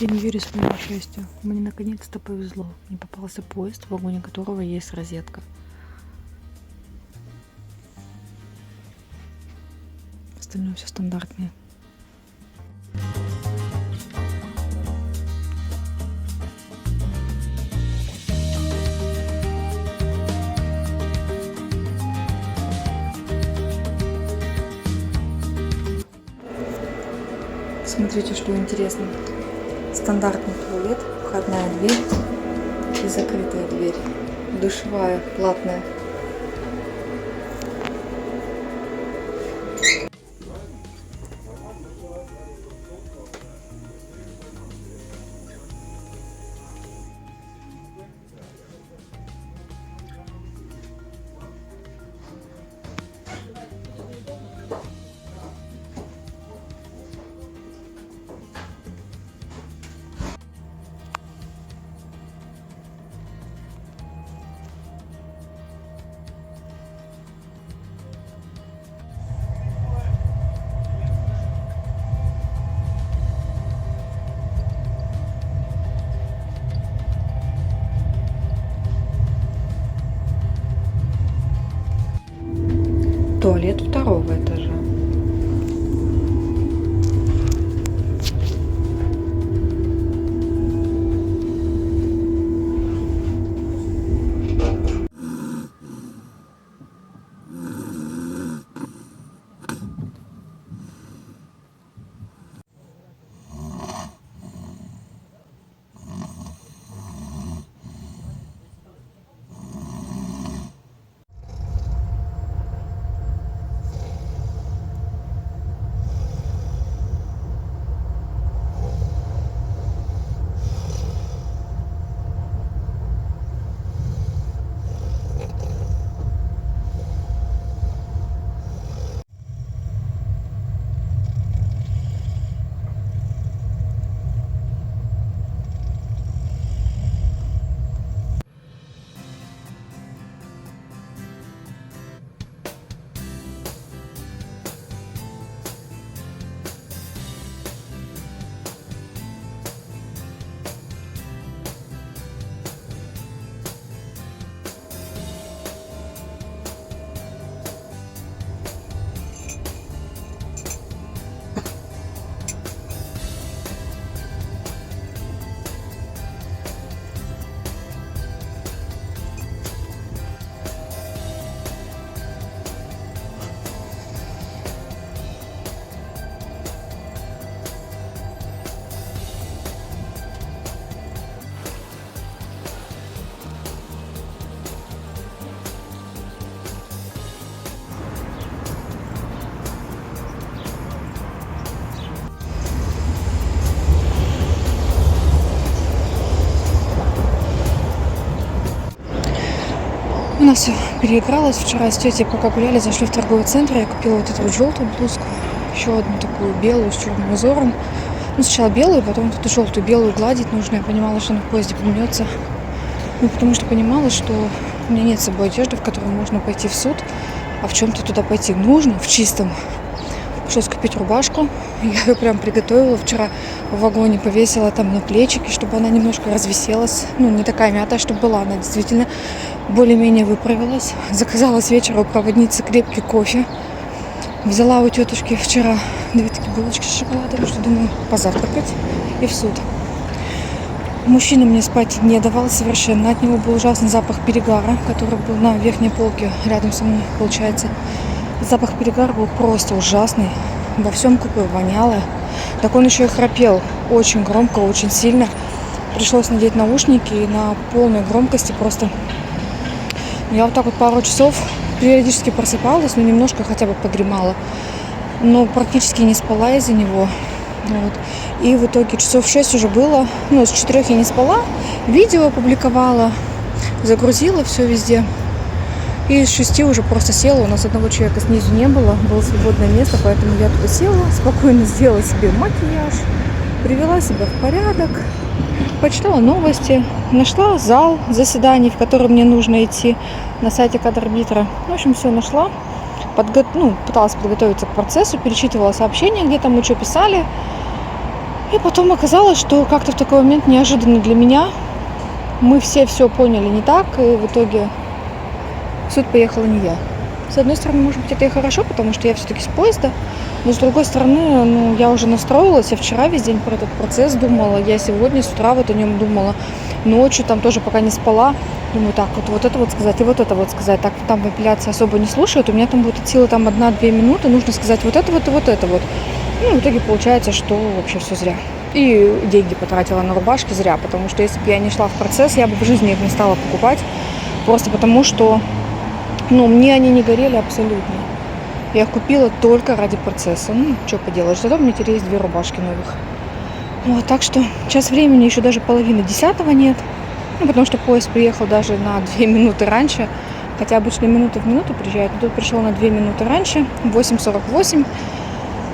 Я не верю своему счастью. Мне наконец-то повезло. Мне попался поезд, в вагоне которого есть розетка. Остальное все стандартное. Смотрите, что интересно. Стандартный туалет, входная дверь и закрытая дверь. Душевая, платная. Туалет второго этажа. У нас все переигралось. Вчера с тетей пока гуляли, зашли в торговый центр. Я купила вот эту вот желтую блузку, еще одну такую белую с черным узором. Ну, сначала белую, потом вот эту желтую. Белую гладить нужно. Я понимала, что она в поезде помнется. Ну, потому что понимала, что у меня нет с собой одежды, в которой можно пойти в суд. А в чем-то туда пойти нужно, в чистом. Пришлось купить рубашку. Я ее прям приготовила. Вчера в вагоне повесила там на плечики, чтобы она немножко развеселась. Ну, не такая мятая, чтобы была. Она действительно более-менее выправилась. Заказала с вечера у проводницы крепкий кофе. Взяла у тетушки вчера 2 такие булочки с шоколадом, что думаю позавтракать и в суд. Мужчина мне спать не давал совершенно. От него был ужасный запах перегара, который был на верхней полке рядом со мной, получается. Запах перегара был просто ужасный. Во всем купе воняло. Так он еще и храпел очень громко, очень сильно. Пришлось надеть наушники и на полной громкости просто... Я вот так вот пару часов периодически просыпалась, но немножко хотя бы подремала. Но практически не спала из-за него. Вот. И в итоге часов 6 уже было. Ну, с 4 я не спала. Видео опубликовала, загрузила все везде. И с 6 уже просто села. У нас одного человека снизу не было. Было свободное место, поэтому я туда села. Спокойно сделала себе макияж. Привела себя в порядок. Почитала новости. Нашла зал заседаний, в который мне нужно идти на сайте Кадрарбитра. В общем, все нашла. Пыталась подготовиться к процессу. Перечитывала сообщения, где там мы что писали. И потом оказалось, что как-то в такой момент неожиданно для меня мы все поняли не так, и в итоге в суд поехала не я. С одной стороны, может быть, это и хорошо, потому что я все-таки с поезда, но с другой стороны, ну, я уже настроилась, я вчера весь день про этот процесс думала, я сегодня с утра вот о нем думала, ночью там тоже пока не спала, думаю, так, вот это вот сказать и вот это вот сказать, так, там апелляция особо не слушают, у меня там будет от силы там 1-2 минуты, нужно сказать вот это вот и вот это вот. Ну, в итоге получается, что вообще все зря. И деньги потратила на рубашки зря, потому что если бы я не шла в процесс, я бы в жизни их не стала покупать, просто потому что, ну, мне они не горели абсолютно. Я их купила только ради процесса. Ну, что поделаешь, зато у меня теперь есть 2 рубашки новых. Вот, так что сейчас времени еще даже половины 10 нет. Ну, потому что поезд приехал даже на 2 минуты раньше. Хотя обычно минута в минуту приезжает. Но тут пришел на 2 минуты раньше, 8:48.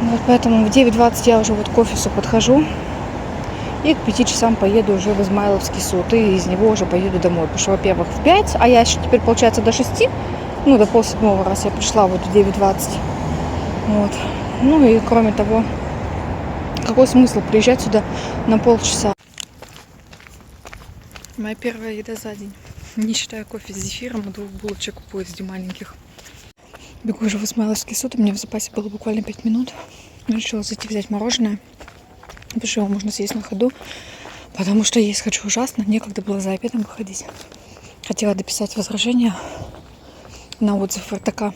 Вот, поэтому в 9:20 я уже вот к офису подхожу. И к 5 часам поеду уже в Измайловский суд. И из него уже поеду домой. Потому что, во-первых, в 5, а я еще теперь, получается, до 6. Ну, до полседьмого, раз я пришла вот в 9:20. Вот. Ну и кроме того, какой смысл приезжать сюда на полчаса? Моя первая еда за день. Не считая кофе с зефиром и 2 булочек в поезде маленьких. Бегу уже в Измайловский суд. У меня в запасе было буквально 5 минут. Решила зайти взять мороженое. Потому что его можно съесть на ходу. Потому что есть хочу ужасно. Некогда было за обедом выходить. Хотела дописать возражение на отзыв РТК.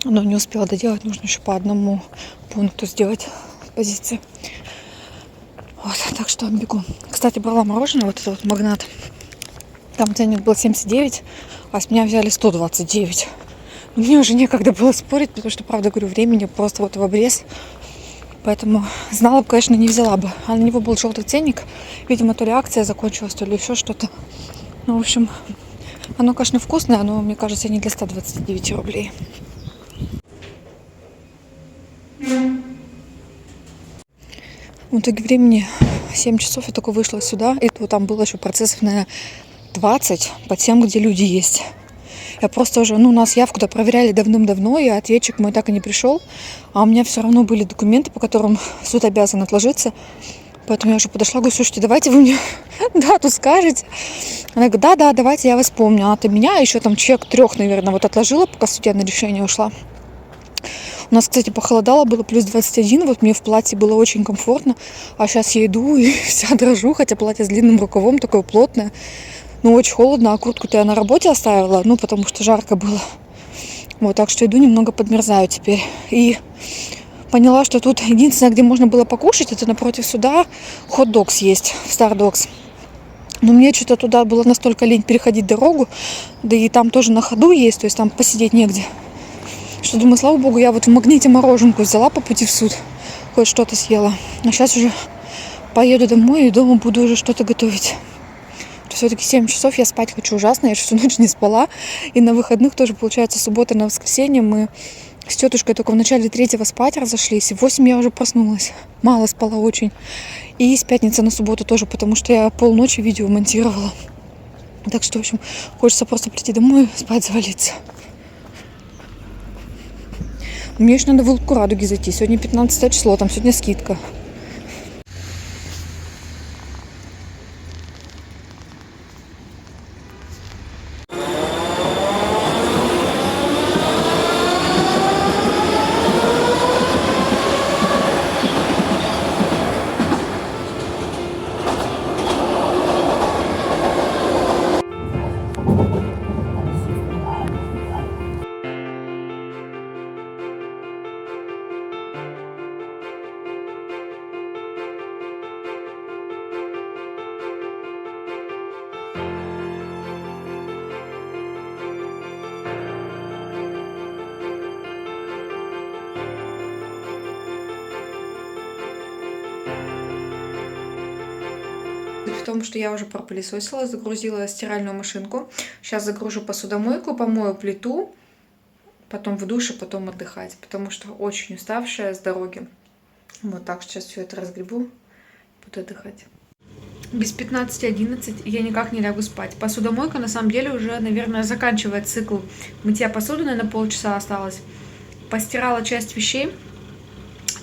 Но не успела доделать. Нужно еще по одному пункту сделать позиции. Вот, так что бегу. Кстати, брала мороженое, вот это вот магнат. Там ценник был 79, а с меня взяли 129. Мне уже некогда было спорить, потому что, правда, говорю, времени просто вот в обрез. Поэтому знала бы, конечно, не взяла бы. А на него был желтый ценник. Видимо, то ли акция закончилась, то ли еще что-то. Ну, в общем, оно, конечно, вкусное, но, мне кажется, не для 129 рублей. В итоге времени 7 часов я только вышла сюда. И вот там было еще процессов, наверное, 20 по тем, где люди есть. Я просто уже, ну, у нас явку-то проверяли давным-давно, и ответчик мой так и не пришел. А у меня все равно были документы, по которым суд обязан отложиться. Поэтому я уже подошла, говорю, слушайте, давайте вы мне дату скажете. Она говорит, да, давайте, я вас помню. А ты меня еще там человек 3, наверное, вот отложила, пока судья на решение ушла. У нас, кстати, похолодало, было плюс 21, вот мне в платье было очень комфортно. А сейчас я иду и вся дрожу, хотя платье с длинным рукавом, такое плотное. Ну, очень холодно, а куртку-то я на работе оставила, ну, потому что жарко было. Вот, так что иду, немного подмерзаю теперь. И поняла, что тут единственное, где можно было покушать, это напротив суда хот-догс есть в Стардогс. Но мне что-то туда было настолько лень переходить дорогу, да и там тоже на ходу есть, то есть там посидеть негде. Что думаю, слава богу, я вот в Магните мороженку взяла по пути в суд, хоть что-то съела. А сейчас уже поеду домой и дома буду уже что-то готовить. Все-таки 7 часов я спать хочу ужасно, я всю ночь не спала. И на выходных тоже, получается, суббота на воскресенье мы с тетушкой только в начале 3-го спать разошлись. И в 8 я уже проснулась. Мало спала очень. И с пятницы на субботу тоже, потому что я полночи видео монтировала. Так что, в общем, хочется просто прийти домой, спать, завалиться. Мне еще надо в Улыбку Радуги зайти. Сегодня 15 число, там сегодня скидка. В том, что я уже пропылесосила, загрузила стиральную машинку. Сейчас загружу посудомойку, помою плиту, потом в душе, потом отдыхать, потому что очень уставшая с дороги. Вот так, сейчас все это разгребу, буду отдыхать. Без 15:11 я никак не лягу спать. Посудомойка, на самом деле, уже, наверное, заканчивает цикл мытья посуды, наверное, полчаса осталось. Постирала часть вещей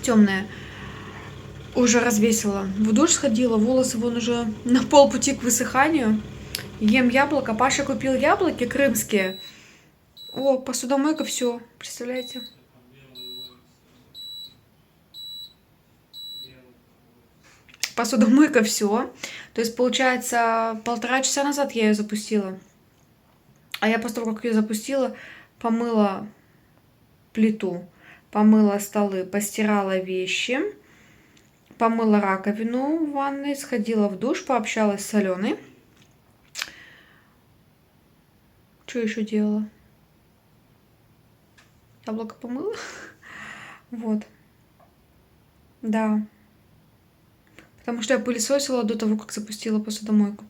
темная. Уже развесила. В душ сходила, волосы вон уже на полпути к высыханию. Ем яблоко. Паша купил яблоки крымские. О, посудомойка, все. Представляете? Посудомойка, все. То есть, получается, 1,5 часа назад я ее запустила. А я после того, как ее запустила, помыла плиту, помыла столы, постирала вещи, помыла раковину в ванной, сходила в душ, пообщалась с Аленой. Что еще делала? Яблоко помыла. Вот. Да. Потому что я пылесосила до того, как запустила посудомойку.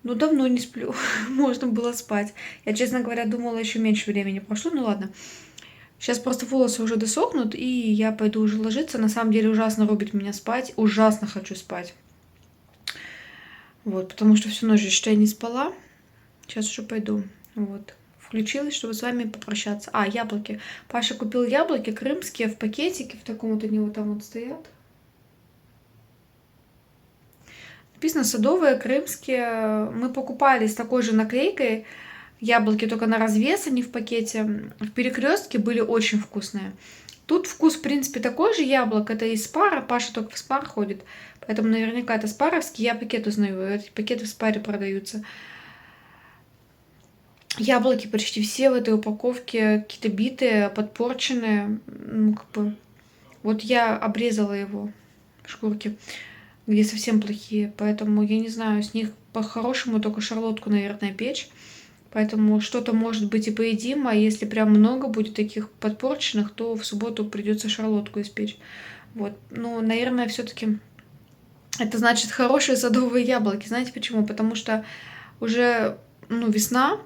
Ну, давно не сплю. Можно было спать. Я, честно говоря, думала, еще меньше времени прошло. Ну, ладно. Сейчас просто волосы уже досохнут, и я пойду уже ложиться. На самом деле ужасно рубит меня спать. Ужасно хочу спать. Вот, потому что всю ночь, считай, не спала. Сейчас уже пойду. Вот. Включилась, чтобы с вами попрощаться. А, яблоки. Паша купил яблоки крымские в пакетике. В таком вот они вот там вот стоят. Написано садовые, крымские. Мы покупали с такой же наклейкой яблоки, только на развес, они в пакете. В Перекрестке были очень вкусные. Тут вкус, в принципе, такой же яблок. Это из Спара. Паша только в Спар ходит. Поэтому наверняка это спаровский. Я пакет узнаю. Эти пакеты в Спаре продаются. Яблоки почти все в этой упаковке какие-то битые, подпорченные. Ну, как бы. Вот я обрезала его, шкурки, где совсем плохие. Поэтому я не знаю, с них по-хорошему только шарлотку, наверное, печь. Поэтому что-то может быть и поедимо, а если прям много будет таких подпорченных, то в субботу придется шарлотку испечь. Вот. Ну, наверное, все-таки это значит хорошие садовые яблоки. Знаете почему? Потому что уже, весна,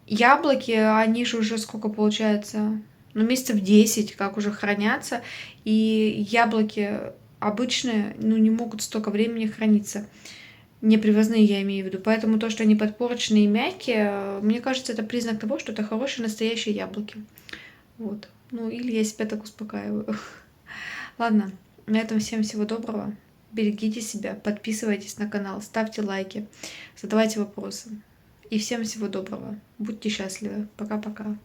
яблоки, они же уже сколько получается? Месяцев 10, как уже хранятся. И яблоки обычные, не могут столько времени храниться. Не привозные, я имею в виду. Поэтому то, что они подпорченные и мягкие, мне кажется, это признак того, что это хорошие настоящие яблоки. Вот. Или я себя так успокаиваю. Ладно, на этом всем всего доброго. Берегите себя, подписывайтесь на канал, ставьте лайки, задавайте вопросы. И всем всего доброго. Будьте счастливы. Пока-пока.